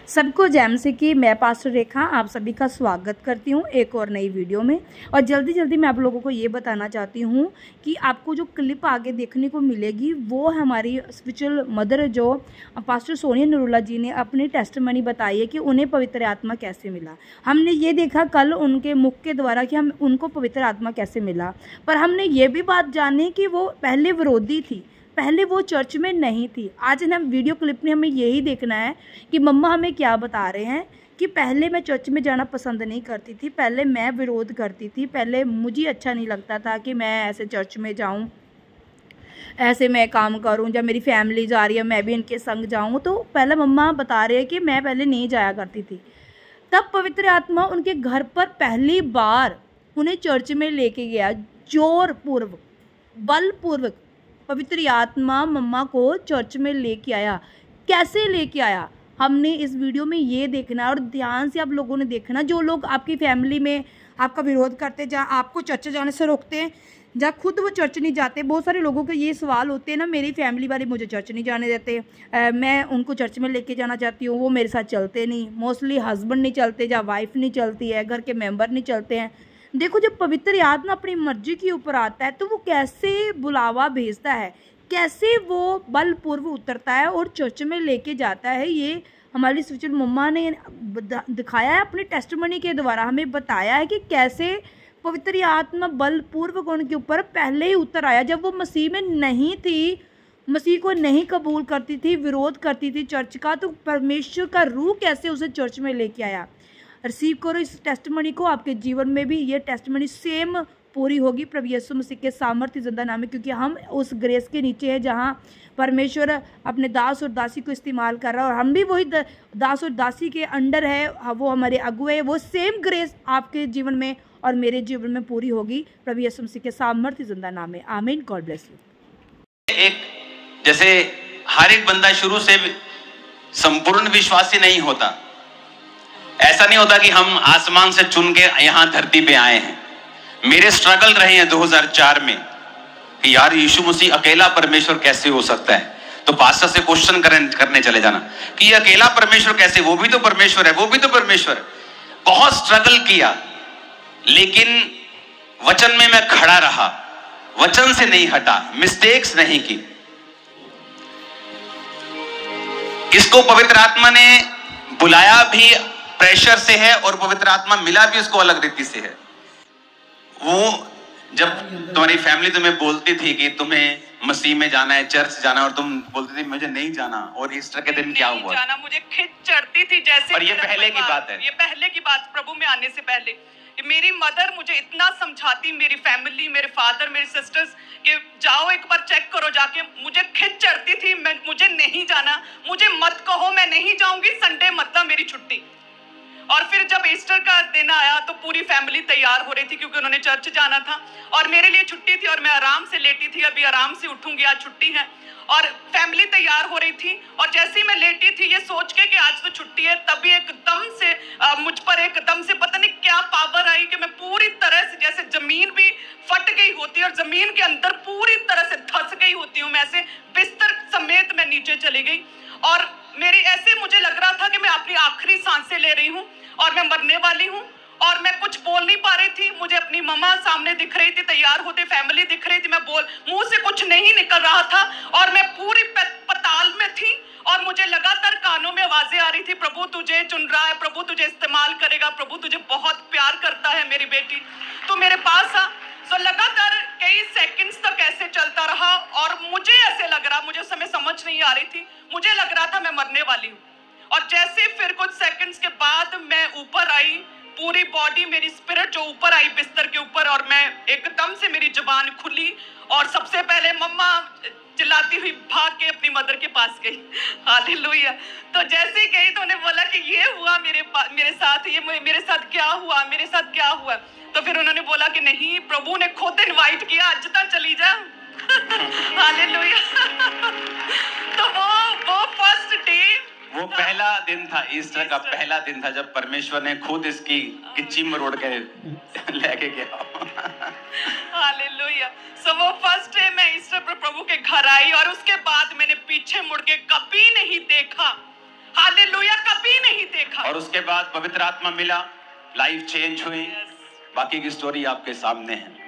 सबको जैम से कि मैं पास्टर रेखा आप सभी का स्वागत करती हूँ एक और नई वीडियो में। और जल्दी मैं आप लोगों को ये बताना चाहती हूँ कि आपको जो क्लिप आगे देखने को मिलेगी वो हमारी स्पिरिचुअल मदर जो पास्टर सोनिया नरूला जी ने अपनी टेस्टिमनी बताई है कि उन्हें पवित्र आत्मा कैसे मिला। हमने ये देखा कल उनके मुख के द्वारा कि हम उनको पवित्र आत्मा कैसे मिला, पर हमने ये भी बात जानी कि वो पहले विरोधी थी, पहले वो चर्च में नहीं थी। आज हम वीडियो क्लिप में हमें यही देखना है कि मम्मा हमें क्या बता रहे हैं कि पहले मैं चर्च में जाना पसंद नहीं करती थी, पहले मैं विरोध करती थी, पहले मुझे अच्छा नहीं लगता था कि मैं ऐसे चर्च में जाऊं, ऐसे मैं काम करूं, जब मेरी फैमिली जा रही है मैं भी इनके संग जाऊं। तो पहले मम्मा बता रहे हैं कि मैं पहले नहीं जाया करती थी। तब पवित्र आत्मा उनके घर पर पहली बार उन्हें चर्च में लेके गया, जोरपूर्वक बलपूर्वक पवित्र आत्मा मम्मा को चर्च में लेके आया। कैसे लेके आया हमने इस वीडियो में ये देखना, और ध्यान से आप लोगों ने देखना। जो लोग आपकी फैमिली में आपका विरोध करते, जहाँ आपको चर्च जाने से रोकते हैं, जहाँ खुद वो चर्च नहीं जाते। बहुत सारे लोगों के ये सवाल होते हैं ना, मेरी फैमिली वाले मुझे चर्च नहीं जाने देते, मैं उनको चर्च में लेके जाना चाहती हूँ, वो मेरे साथ चलते नहीं। मोस्टली हस्बैंड नहीं चलते, जहाँ वाइफ नहीं चलती है, घर के मेम्बर नहीं चलते हैं। देखो, जब पवित्र आत्मा अपनी मर्जी के ऊपर आता है तो वो कैसे बुलावा भेजता है, कैसे वो बलपूर्व उतरता है और चर्च में लेके जाता है। ये हमारी स्पिरिचुअल मम्मा ने दिखाया है अपनी टेस्टिमनी के द्वारा, हमें बताया है कि कैसे पवित्र आत्मा बलपूर्वक उनके ऊपर पहले ही उतर आया। जब वो मसीह में नहीं थी, मसीह को नहीं कबूल करती थी, विरोध करती थी चर्च का, तो परमेश्वर का रूह कैसे उसे चर्च में लेके आया। रिसीव करो इस टेस्टिमनी को, आपके जीवन में भी ये टेस्टिमनी सेम पूरी होगी प्रभु यीशु मसीह के सामर्थ्य जिंदा नाम में। क्योंकि हम उस ग्रेस के नीचे हैं जहाँ परमेश्वर अपने दास और दासी को इस्तेमाल कर रहा है, और हम भी वही दास और दासी के अंडर है, वो हमारे अगुए। वो सेम ग्रेस आपके जीवन में और मेरे जीवन में पूरी होगी प्रभु यीशु मसीह के सामर्थ्य जिंदा नाम में। आमीन। God bless you. एक जैसे हर एक बंदा शुरू से संपूर्ण विश्वासी नहीं होता, ऐसा नहीं होता कि हम आसमान से चुन के यहां धरती पे आए हैं। मेरे स्ट्रगल रहे हैं 2004 में कि यार यीशु मसीह अकेला परमेश्वर कैसे हो सकता है। तो पास्टर से क्वेश्चन करने चले जाना कि ये अकेला परमेश्वर कैसे, वो भी तो परमेश्वर है, वो भी तो परमेश्वर। बहुत स्ट्रगल किया, लेकिन वचन में मैं खड़ा रहा, वचन से नहीं हटा, मिस्टेक्स नहीं की। इसको पवित्र आत्मा ने बुलाया भी प्रेशर से है और पवित्र आत्मा मिला भी उसको अलग रीति से है। वो जब तुम्हारी फैमिली तुम्हें बोलती थी कि तुम्हें मसीह में जाना है, चर्च जाना है, और तुम बोलती थी मुझे नहीं जाना, और ईस्टर के दिन क्या हुआ? जाना, मुझे खिंच चढ़ती थी जैसे। और ये पहले की बात है, ये पहले की बात, प्रभु में आने से पहले। मेरी मदर मुझे इतना समझाती, मेरी फैमिली, मेरे फादर, मेरे सिस्टर्स, कि जाओ एक बार चेक करो जाके। मुझे खिंच चढ़ती थी, मुझे नहीं जाना, मुझे मत कहो, मैं नहीं जाऊंगी, संडे मत था मेरी छुट्टी। और फिर जब ईस्टर का दिन आया तो पूरी फैमिली तैयार हो रही थी क्योंकि उन्होंने चर्च जाना था, और मेरे लिए छुट्टी थी और मैं आराम से लेटी थी। अभी आराम से उठूंगी, आज छुट्टी है। और फैमिली तैयार हो रही थी, और जैसे ही मैं लेटी थी ये सोच के कि आज तो छुट्टी है, तभी एकदम से मुझ पर एकदम से पता नहीं क्या पावर आई कि मैं पूरी तरह से, जैसे जमीन भी फट गई होती है और जमीन के अंदर पूरी तरह से धंस गई होती हूँ, मैं ऐसे बिस्तर समेत मैं नीचे चली गई। और मेरी ऐसे मुझे लग रहा था कि मैं अपनी आखिरी सांसें ले रही हूँ और मैं मरने वाली हूँ, और मैं कुछ बोल नहीं पा रही थी। मुझे अपनी मम्मा सामने दिख रही थी, तैयार होते फैमिली दिख रही थी, मैं मुंह से कुछ नहीं निकल रहा था, और मैं पूरी पताल में थी। और मुझे लगातार कानों में आवाजें आ रही थी, प्रभु तुझे चुन रहा है, प्रभु तुझे इस्तेमाल करेगा, प्रभु तुझे बहुत प्यार करता है मेरी बेटी, तो मेरे पास आ। तो लगातार कई सेकंड्स तक ऐसे चलता रहा, और मुझे ऐसे लग रहा, मुझे उस समय समझ नहीं आ रही थी, मुझे लग रहा था मैं मरने वाली हूँ। और जैसे फिर कुछ सेकंड्स के बाद मैं ऊपर आई, पूरी बॉडी मेरी स्पिरिट जो ऊपर आई बिस्तर के ऊपर, और मैं एकदम से मेरी जुबान खुली, और सबसे पहले मम्मा चिल्लाती हुई भाग के अपनी मदर के पास गई। हालेलुया। तो जैसे ही गई तो उन्हें बोला कि ये हुआ मेरे साथ, ये मेरे साथ क्या हुआ, मेरे साथ क्या हुआ। तो फिर उन्होंने बोला कि नहीं, प्रभु ने खुद इनवाइट किया, आज तक चली जा। हालेलुया। तो वो फर्स्ट डे, वो पहला दिन था, ईस्टर का पहला दिन था जब परमेश्वर ने खुद इसकी किच्ची मरोड़ के लेके गया। हालेलुया। सो वो फर्स्ट डे मैं ईस्टर पर प्रभु के घर आई, और उसके बाद मैंने पीछे मुड़ के कभी नहीं देखा। हालेलुया, कभी नहीं और उसके बाद पवित्र आत्मा मिला, लाइफ चेंज हुई। बाकी की स्टोरी आपके सामने है।